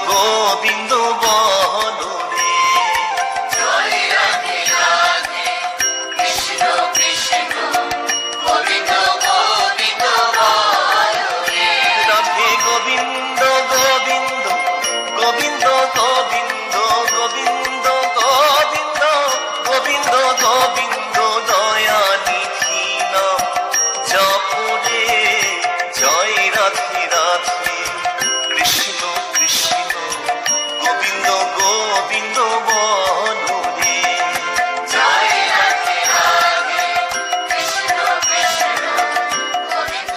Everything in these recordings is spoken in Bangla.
গোবিন্দ বলো রে। জয় রাধে রাধে কৃষ্ণ কৃষ্ণ গোবিন্দ গোবিন্দ বলো রে। রাধে গোবিন্দ গোবিন্দ গোবিন্দ গোবিন্দ গোবিন্দ গোবিন্দ গোবিন্দ গোবিন্দ দয়ানিধি নাম জপ রে। জয় রাধে রাধে কৃষ্ণ কৃষ্ণ গোবিন্দ গোবিন্দ বলো রে। জয় রাধে রাধে কৃষ্ণ কৃষ্ণ গোবিন্দ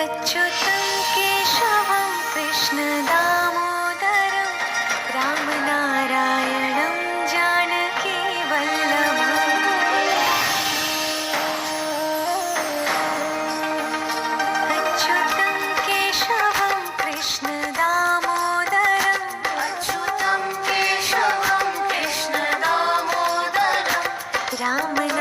अच्युतं केशवं कृष्णदामोदरं रामनारायणं जानकीवल्लभम् अच्युतं केशवं कृष्णदामोदरम् अच्युतं केशवं कृष्ण दामोदरं रामनारायणं